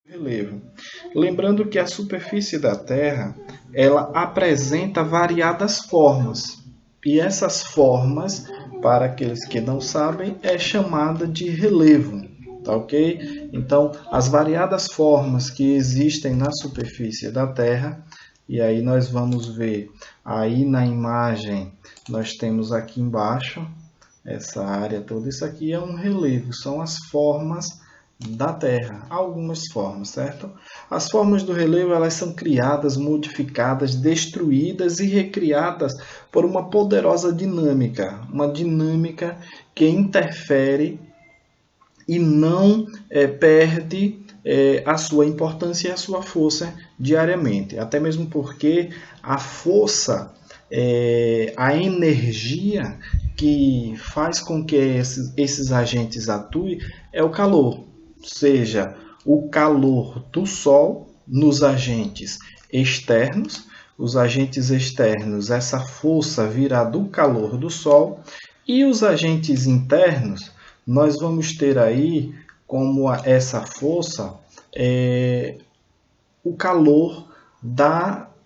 Relevo. Lembrando que a superfície da Terra, ela apresenta variadas formas. E essas formas, para aqueles que não sabem, é chamada de relevo, tá ok? Então, as variadas formas que existem na superfície da Terra, e aí nós vamos ver aí na imagem, nós temos aqui embaixo, essa área toda, isso aqui é um relevo, são as formas da Terra, algumas formas, certo? As formas do relevo elas são criadas, modificadas, destruídas e recriadas por uma poderosa dinâmica, uma dinâmica que interfere e não perde a sua importância e a sua força diariamente, até mesmo porque a força, a energia que faz com que esses agentes atuem é o calor, seja o calor do Sol nos agentes externos, os agentes externos, essa força virá do calor do Sol, e os agentes internos, nós vamos ter aí como essa força o calor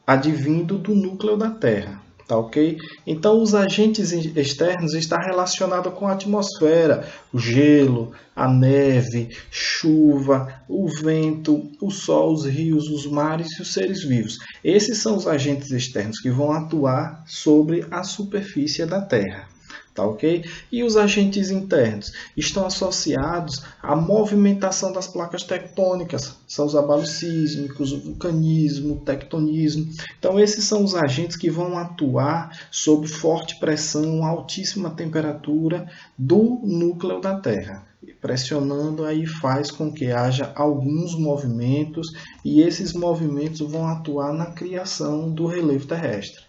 advindo do núcleo da Terra. Tá ok? Então, os agentes externos estão relacionados com a atmosfera, o gelo, a neve, chuva, o vento, o sol, os rios, os mares e os seres vivos. Esses são os agentes externos que vão atuar sobre a superfície da Terra. Tá ok? E os agentes internos estão associados à movimentação das placas tectônicas, são os abalos sísmicos, o vulcanismo, o tectonismo. Então, esses são os agentes que vão atuar sob forte pressão, altíssima temperatura do núcleo da Terra. Pressionando aí faz com que haja alguns movimentos e esses movimentos vão atuar na criação do relevo terrestre.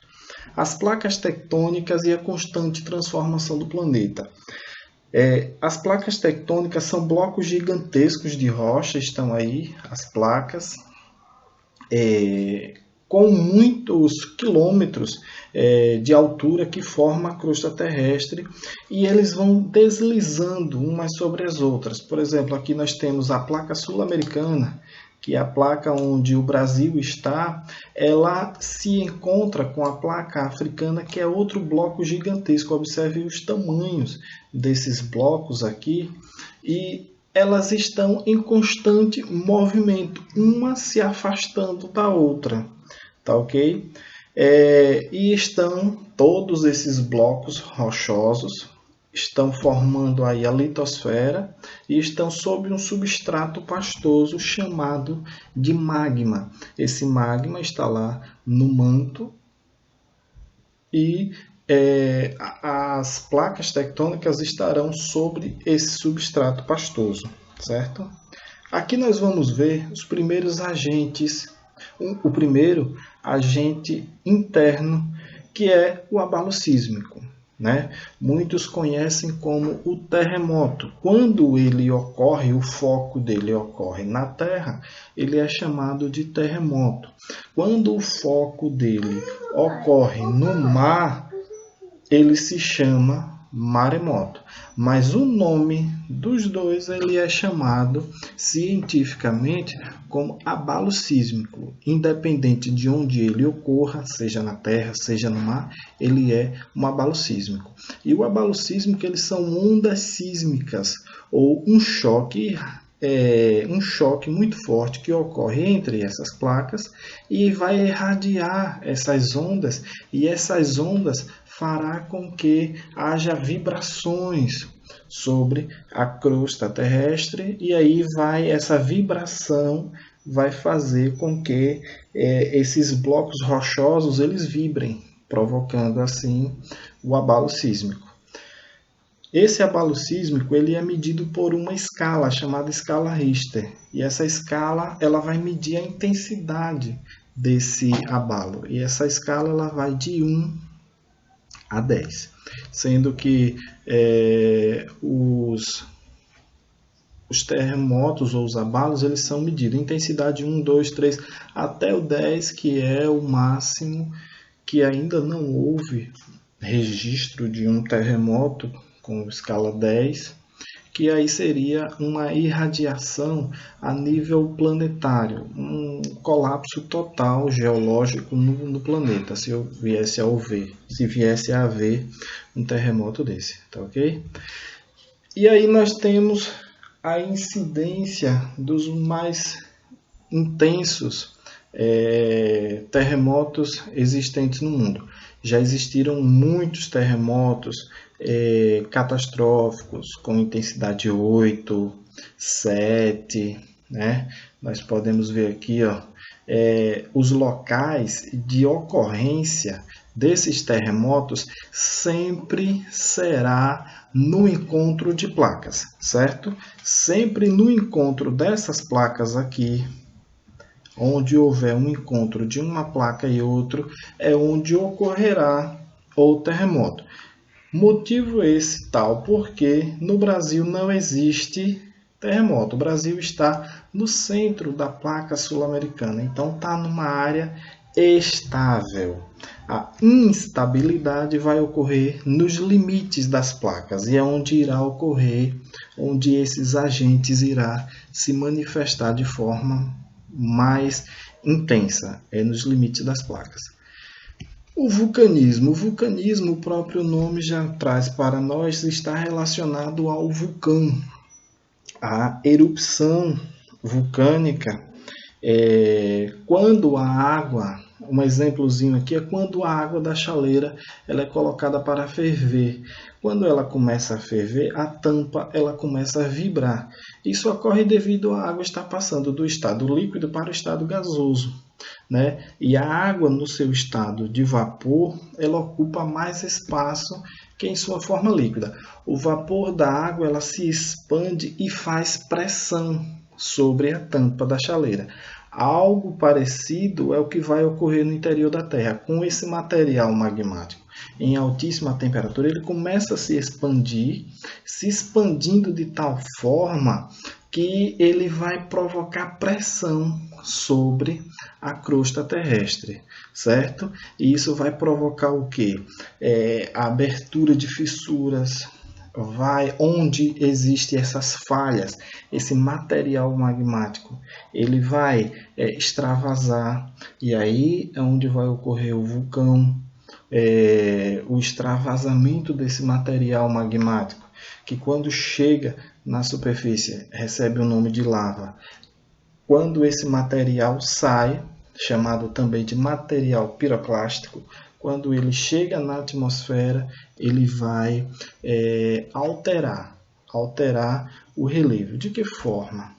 As placas tectônicas e a constante transformação do planeta. As placas tectônicas são blocos gigantescos de rocha, estão aí as placas, com muitos quilômetros de altura que formam a crosta terrestre e eles vão deslizando umas sobre as outras. Por exemplo, aqui nós temos a placa sul-americana, que é a placa onde o Brasil está, ela se encontra com a placa africana, que é outro bloco gigantesco. Observe os tamanhos desses blocos aqui e elas estão em constante movimento, uma se afastando da outra, tá ok? E estão todos esses blocos rochosos, estão formando aí a litosfera e estão sob um substrato pastoso chamado de magma. Esse magma está lá no manto e as placas tectônicas estarão sobre esse substrato pastoso, certo? Aqui nós vamos ver os primeiros agentes. O primeiro agente interno, que é o abalo sísmico. Né? Muitos conhecem como o terremoto. Quando ele ocorre, o foco dele ocorre na Terra, ele é chamado de terremoto. Quando o foco dele ocorre no mar, ele se chama maremoto. Mas o nome dos dois ele é chamado cientificamente como abalo sísmico. Independente de onde ele ocorra, seja na terra, seja no mar, ele é um abalo sísmico. E o abalo sísmico eles são ondas sísmicas ou um choque muito forte que ocorre entre essas placas e vai irradiar essas ondas, e essas ondas fará com que haja vibrações sobre a crosta terrestre, e aí essa vibração vai fazer com que esses blocos rochosos eles vibrem, provocando assim o abalo sísmico. Esse abalo sísmico ele é medido por uma escala chamada escala Richter. E essa escala ela vai medir a intensidade desse abalo. E essa escala ela vai de 1 a 10. Sendo que os terremotos ou os abalos eles são medidos. Intensidade 1, 2, 3, até o 10, que é o máximo, que ainda não houve registro de um terremoto com escala 10 que aí seria uma irradiação a nível planetário, um colapso total geológico no planeta, se viesse a haver um terremoto desse, tá ok? E aí nós temos a incidência dos mais intensos terremotos existentes no mundo. Já existiram muitos terremotos catastróficos com intensidade 8, 7, né? Nós podemos ver aqui, ó, os locais de ocorrência desses terremotos sempre será no encontro de placas, certo? Sempre no encontro dessas placas aqui, onde houver um encontro de uma placa e outro, é onde ocorrerá o terremoto. Motivo esse tal porque no Brasil não existe terremoto. O Brasil está no centro da placa sul-americana, então está numa área estável. A instabilidade vai ocorrer nos limites das placas e é onde irá ocorrer, onde esses agentes irá se manifestar de forma mais intensa, nos limites das placas. O vulcanismo, o próprio nome já traz para nós, está relacionado ao vulcão, a erupção vulcânica. Quando a água, um exemplozinho aqui é quando a água da chaleira ela é colocada para ferver. Quando ela começa a ferver, a tampa ela começa a vibrar. Isso ocorre devido à água estar passando do estado líquido para o estado gasoso, né? E a água no seu estado de vapor, ela ocupa mais espaço que em sua forma líquida. O vapor da água ela se expande e faz pressão sobre a tampa da chaleira. Algo parecido é o que vai ocorrer no interior da Terra. Com esse material magmático em altíssima temperatura, ele começa a se expandir, se expandindo de tal forma que ele vai provocar pressão sobre a crosta terrestre, certo? E isso vai provocar o quê? A abertura de fissuras, onde existem essas falhas, esse material magmático, ele vai extravasar, e aí é onde vai ocorrer o vulcão, o extravasamento desse material magmático, que quando chega na superfície recebe o nome de lava. Quando esse material sai, chamado também de material piroclástico, quando ele chega na atmosfera, ele vai alterar o relevo. De que forma?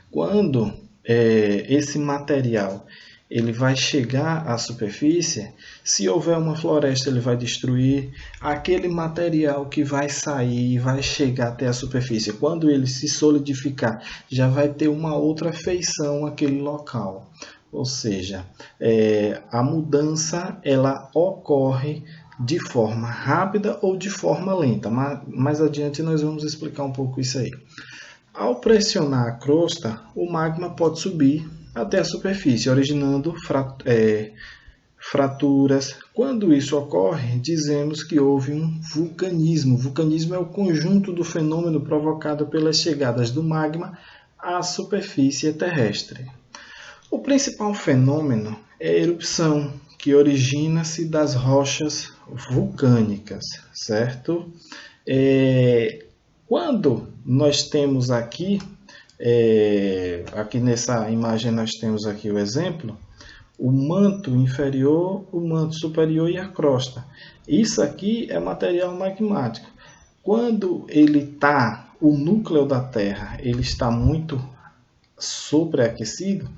Quando esse material ele vai chegar à superfície, se houver uma floresta, ele vai destruir aquele material que vai sair e vai chegar até a superfície. Quando ele se solidificar, já vai ter uma outra feição aquele local. Ou seja, a mudança ela ocorre de forma rápida ou de forma lenta. Mais adiante nós vamos explicar um pouco isso aí. Ao pressionar a crosta, o magma pode subir até a superfície, originando fraturas. Quando isso ocorre, dizemos que houve um vulcanismo. O vulcanismo é o conjunto do fenômeno provocado pelas chegadas do magma à superfície terrestre. O principal fenômeno é a erupção, que origina-se das rochas vulcânicas, certo? Quando nós temos aqui nessa imagem nós temos aqui o exemplo, o manto inferior, o manto superior e a crosta. Isso aqui é material magmático. Quando o núcleo da Terra ele está muito sobreaquecido,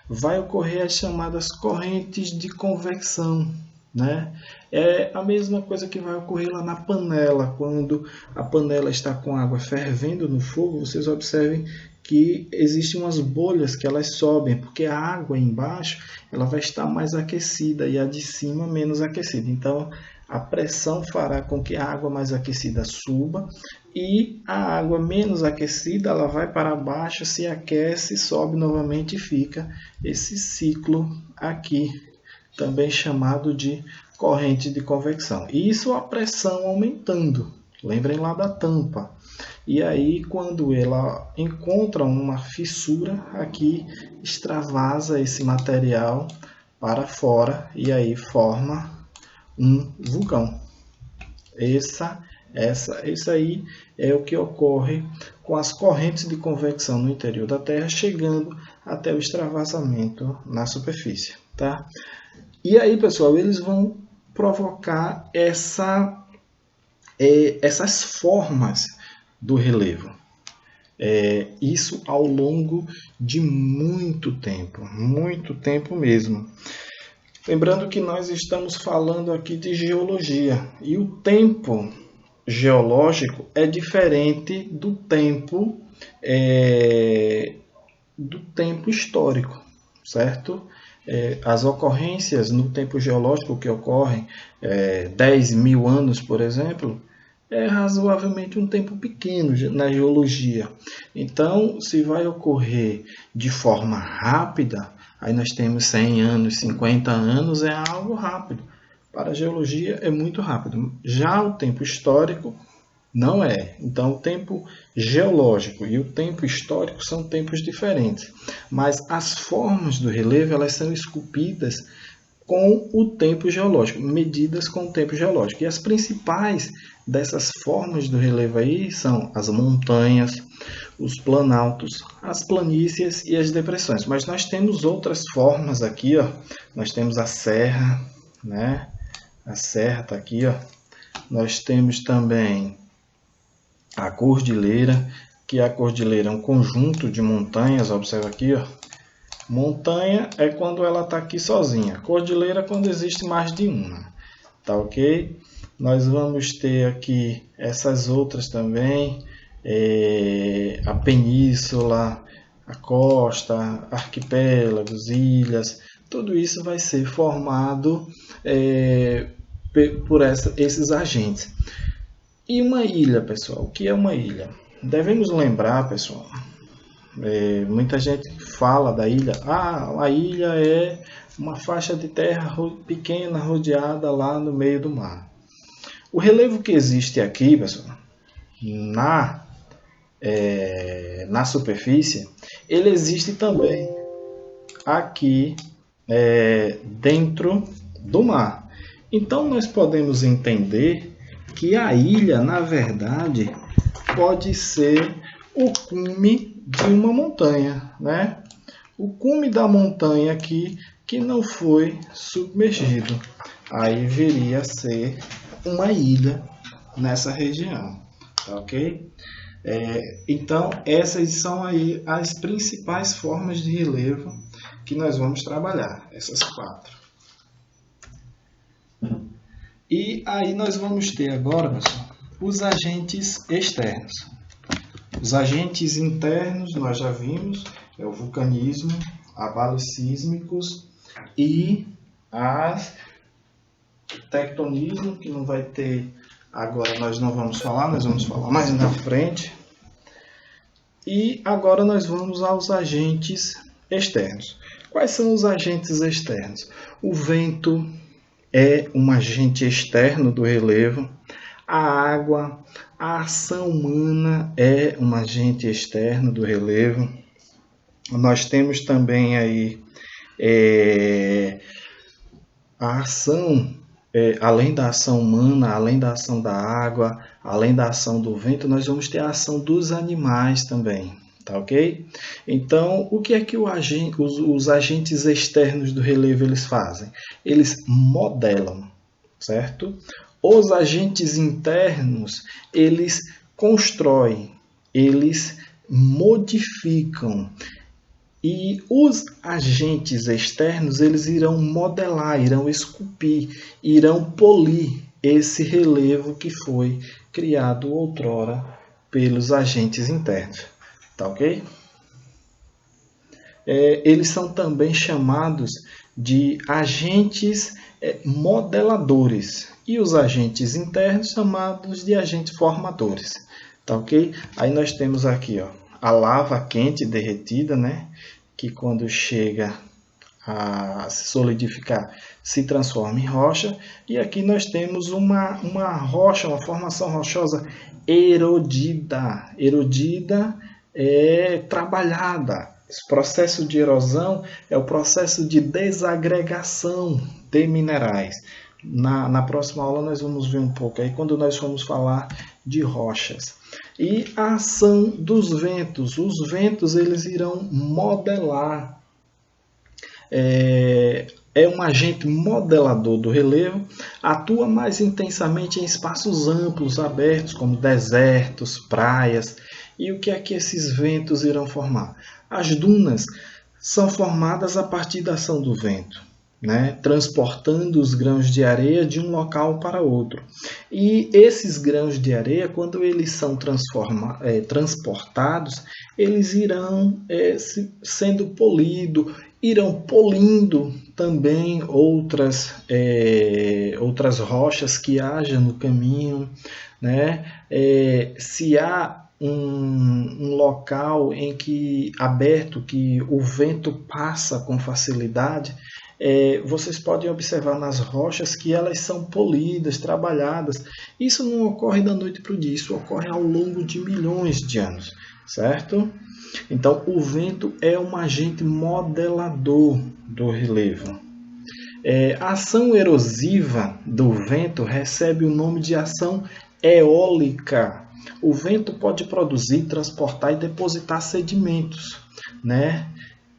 vai ocorrer as chamadas correntes de convecção, né? É a mesma coisa que vai ocorrer lá na panela. Quando a panela está com água fervendo no fogo, vocês observem que existem umas bolhas que elas sobem, porque a água embaixo ela vai estar mais aquecida e a de cima menos aquecida. Então, a pressão fará com que a água mais aquecida suba e a água menos aquecida ela vai para baixo, se aquece, sobe novamente e fica esse ciclo aqui, também chamado de corrente de convecção. E isso a pressão aumentando. Lembrem lá da tampa. E aí, quando ela encontra uma fissura, aqui extravasa esse material para fora e aí forma um vulcão. Isso aí é o que ocorre com as correntes de convecção no interior da Terra, chegando até o extravasamento na superfície, tá? E aí, pessoal, eles vão provocar essas formas do relevo. Isso ao longo de muito tempo mesmo. Lembrando que nós estamos falando aqui de geologia e o tempo geológico é diferente do tempo histórico, certo? As ocorrências no tempo geológico que ocorrem 10 mil anos, por exemplo, é razoavelmente um tempo pequeno na geologia. Então, se vai ocorrer de forma rápida, aí nós temos 100 anos, 50 anos, é algo rápido. Para a geologia é muito rápido. Já o tempo histórico não é. Então, o tempo geológico e o tempo histórico são tempos diferentes. Mas as formas do relevo, elas são esculpidas com o tempo geológico, medidas com o tempo geológico. E as principais dessas formas do relevo aí são as montanhas, os planaltos, as planícies e as depressões. Mas nós temos outras formas aqui, ó. Nós temos a serra, né? A serra está aqui, ó. Nós temos também a cordilheira, que a cordilheira é um conjunto de montanhas, observa aqui, ó. Montanha é quando ela está aqui sozinha. Cordilheira é quando existe mais de uma. Tá ok? Nós vamos ter aqui essas outras também. A península, a costa, arquipélagos, ilhas. Tudo isso vai ser formado por esses agentes. E uma ilha, pessoal? O que é uma ilha? Devemos lembrar, pessoal... muita gente fala da ilha. A ilha é uma faixa de terra pequena rodeada lá no meio do mar. O relevo que existe aqui, pessoal, na superfície, ele existe também aqui dentro do mar. Então nós podemos entender que a ilha, na verdade, pode ser o cume de uma montanha, né? O cume da montanha aqui que não foi submergido. Aí viria a ser uma ilha nessa região, tá ok? Então, essas são aí as principais formas de relevo que nós vamos trabalhar, essas 4. E aí nós vamos ter agora, pessoal, os agentes externos. Os agentes internos nós já vimos, é o vulcanismo, abalos sísmicos e as tectonismo, que não vai ter agora, nós não vamos falar, nós vamos falar mais na frente. E agora nós vamos aos agentes externos. Quais são os agentes externos? O vento é um agente externo do relevo. A água, a ação humana é um agente externo do relevo. Nós temos também aí a ação, além da ação humana, além da ação da água, além da ação do vento, nós vamos ter a ação dos animais também, tá ok? Então, o que é que os agentes externos do relevo eles fazem? Eles modelam, certo? Os agentes internos, eles constroem, eles modificam. E os agentes externos, eles irão modelar, irão esculpir, irão polir esse relevo que foi criado outrora pelos agentes internos. Tá ok? Eles são também chamados de agentes modeladores. E os agentes internos chamados de agentes formadores. Tá ok? Aí nós temos aqui, ó, a lava quente derretida, né? Que quando chega a se solidificar, se transforma em rocha. E aqui nós temos uma rocha, uma formação rochosa erodida. Erodida é trabalhada. Esse processo de erosão é o processo de desagregação de minerais. Na próxima aula nós vamos ver um pouco aí quando nós formos falar de rochas. E a ação dos ventos. Os ventos eles irão modelar. É um agente modelador do relevo, atua mais intensamente em espaços amplos, abertos, como desertos, praias. E o que é que esses ventos irão formar? As dunas são formadas a partir da ação do vento, né? Transportando os grãos de areia de um local para outro. E esses grãos de areia, quando eles são transportados, eles irão sendo polidos, irão polindo também outras rochas que haja no caminho, né? Se há um local aberto que o vento passa com facilidade, vocês podem observar nas rochas que elas são polidas, trabalhadas. Isso não ocorre da noite para o dia, isso ocorre ao longo de milhões de anos, certo? Então, o vento é um agente modelador do relevo. A ação erosiva do vento recebe o nome de ação eólica. O vento pode produzir, transportar e depositar sedimentos, né?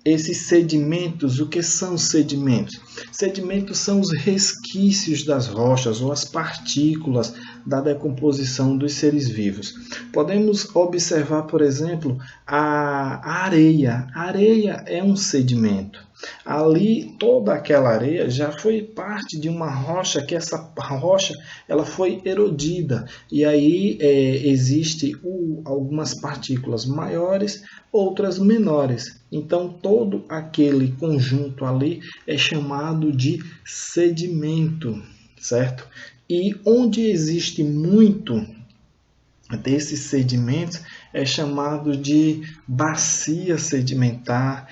Esses sedimentos, o que são sedimentos? Sedimentos são os resquícios das rochas ou as partículas da decomposição dos seres vivos. Podemos observar, por exemplo, a areia. A areia é um sedimento. Ali, toda aquela areia já foi parte de uma rocha, que essa rocha ela foi erodida. E aí existe algumas partículas maiores, outras menores. Então, todo aquele conjunto ali é chamado de sedimento, certo? E onde existe muito desses sedimentos é chamado de bacia sedimentar,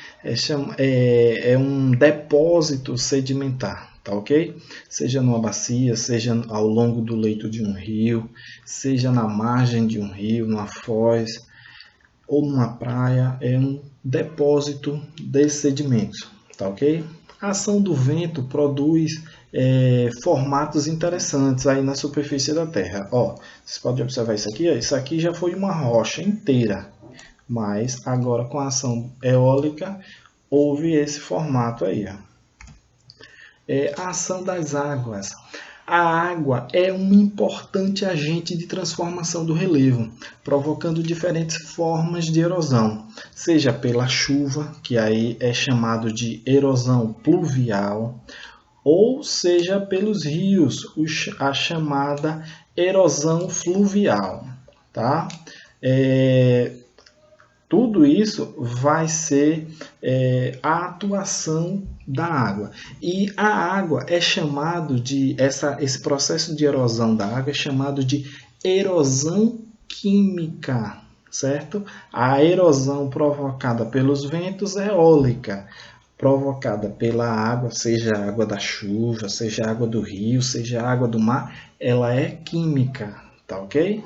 é um depósito sedimentar, tá ok? Seja numa bacia, seja ao longo do leito de um rio, seja na margem de um rio, numa foz ou numa praia, é um depósito de sedimentos, tá ok? A ação do vento produz formatos interessantes aí na superfície da Terra. Ó, vocês podem observar isso aqui. Ó, isso aqui já foi uma rocha inteira, mas agora com a ação eólica houve esse formato aí. Ó. A ação das águas. A água é um importante agente de transformação do relevo, provocando diferentes formas de erosão, seja pela chuva, que aí é chamado de erosão pluvial, ou seja pelos rios, a chamada erosão fluvial. Tá? Tudo isso vai ser a atuação da água. E a água é chamado de... Esse processo de erosão da água é chamado de erosão química, certo? A erosão provocada pelos ventos é eólica. Provocada pela água, seja a água da chuva, seja a água do rio, seja a água do mar, ela é química, tá ok?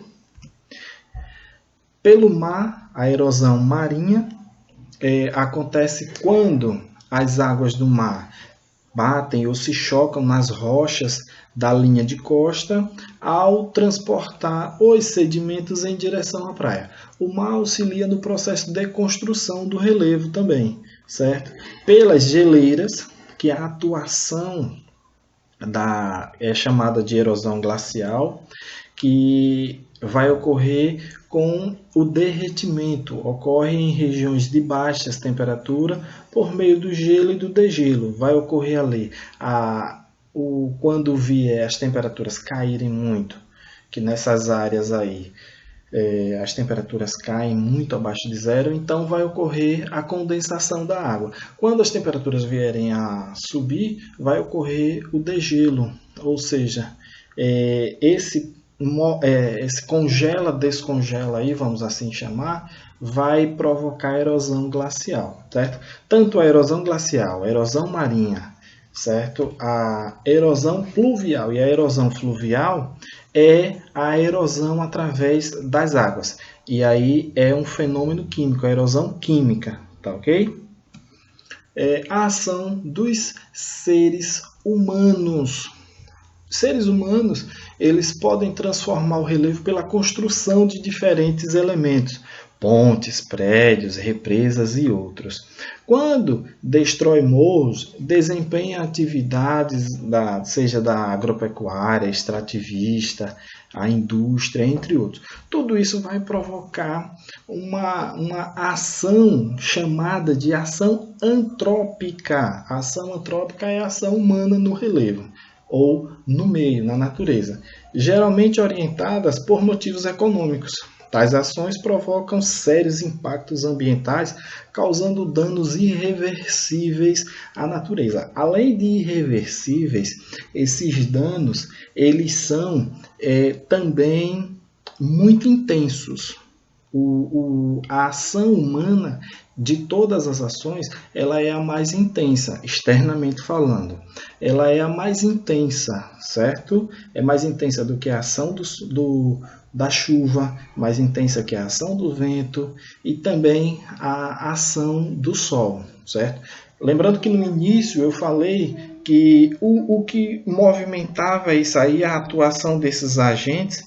Pelo mar, a erosão marinha acontece quando as águas do mar batem ou se chocam nas rochas da linha de costa ao transportar os sedimentos em direção à praia. O mar auxilia no processo de construção do relevo também, certo? Pelas geleiras, que a atuação é chamada de erosão glacial, que vai ocorrer com o derretimento. Ocorre em regiões de baixas temperaturas por meio do gelo e do degelo. Vai ocorrer ali quando vier as temperaturas caírem muito, que nessas áreas aí as temperaturas caem muito abaixo de zero, então vai ocorrer a condensação da água. Quando as temperaturas vierem a subir, vai ocorrer o degelo, ou seja, esse congela, descongela aí, vamos assim chamar, vai provocar erosão glacial, certo? Tanto a erosão glacial, a erosão marinha, certo? A erosão pluvial e a erosão fluvial é a erosão através das águas. E aí é um fenômeno químico, a erosão química, tá ok? A ação dos seres humanos. Seres humanos, eles podem transformar o relevo pela construção de diferentes elementos, pontes, prédios, represas e outros. Quando destrói morros, desempenha atividades, seja da agropecuária, extrativista, a indústria, entre outros. Tudo isso vai provocar uma ação chamada de ação antrópica. A ação antrópica é a ação humana no relevo ou no meio, na natureza, geralmente orientadas por motivos econômicos. Tais ações provocam sérios impactos ambientais, causando danos irreversíveis à natureza. Além de irreversíveis, esses danos eles são também muito intensos. A ação humana de todas as ações, ela é a mais intensa, externamente falando. Ela é a mais intensa, certo? É mais intensa do que a ação da chuva, mais intensa que a ação do vento e também a ação do sol, certo? Lembrando que no início eu falei que o que movimentava isso aí, a atuação desses agentes,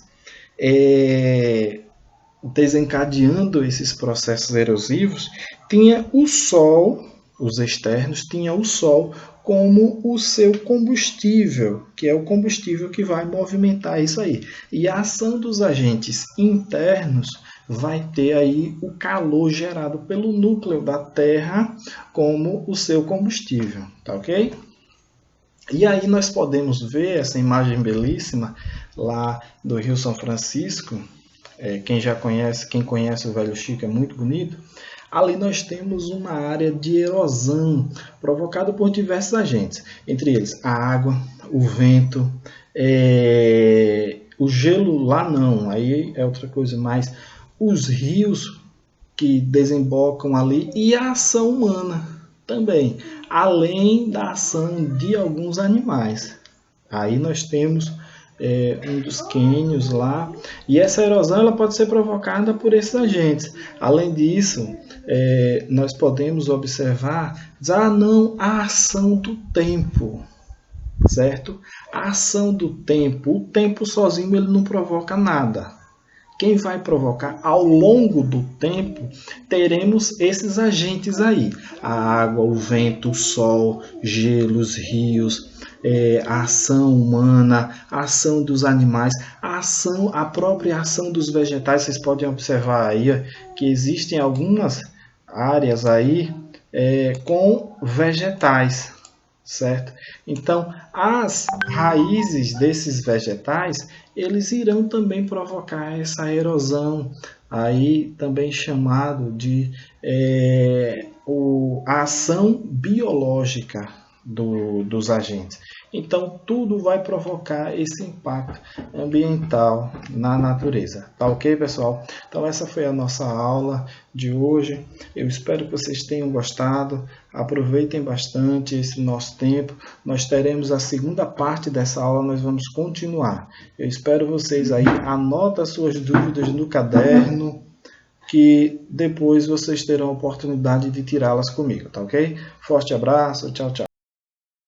desencadeando esses processos erosivos, tinha o Sol, os externos, tinha o Sol como o seu combustível, que é o combustível que vai movimentar isso aí. E a ação dos agentes internos vai ter aí o calor gerado pelo núcleo da Terra como o seu combustível, tá ok? E aí nós podemos ver essa imagem belíssima lá do Rio São Francisco. Quem conhece o Velho Chico é muito bonito. Ali nós temos uma área de erosão provocada por diversos agentes, entre eles a água, o vento, o gelo lá não, aí é outra coisa, mas os rios que desembocam ali e a ação humana também, além da ação de alguns animais. Aí nós temos um dos cânions lá, e essa erosão ela pode ser provocada por esses agentes. Além disso, nós podemos observar a ação do tempo, certo? A ação do tempo, o tempo sozinho ele não provoca nada. Quem vai provocar ao longo do tempo, teremos esses agentes aí, a água, o vento, o sol, gelos, rios, a ação humana, a ação dos animais, a própria ação dos vegetais. Vocês podem observar aí que existem algumas áreas aí com vegetais, certo? Então, as raízes desses vegetais, eles irão também provocar essa erosão, aí também chamado de a ação biológica dos agentes. Então, tudo vai provocar esse impacto ambiental na natureza. Tá ok, pessoal? Então, essa foi a nossa aula de hoje. Eu espero que vocês tenham gostado. Aproveitem bastante esse nosso tempo. Nós teremos a segunda parte dessa aula, nós vamos continuar. Eu espero vocês aí. Anotem as suas dúvidas no caderno, que depois vocês terão a oportunidade de tirá-las comigo, tá ok? Forte abraço, tchau, tchau.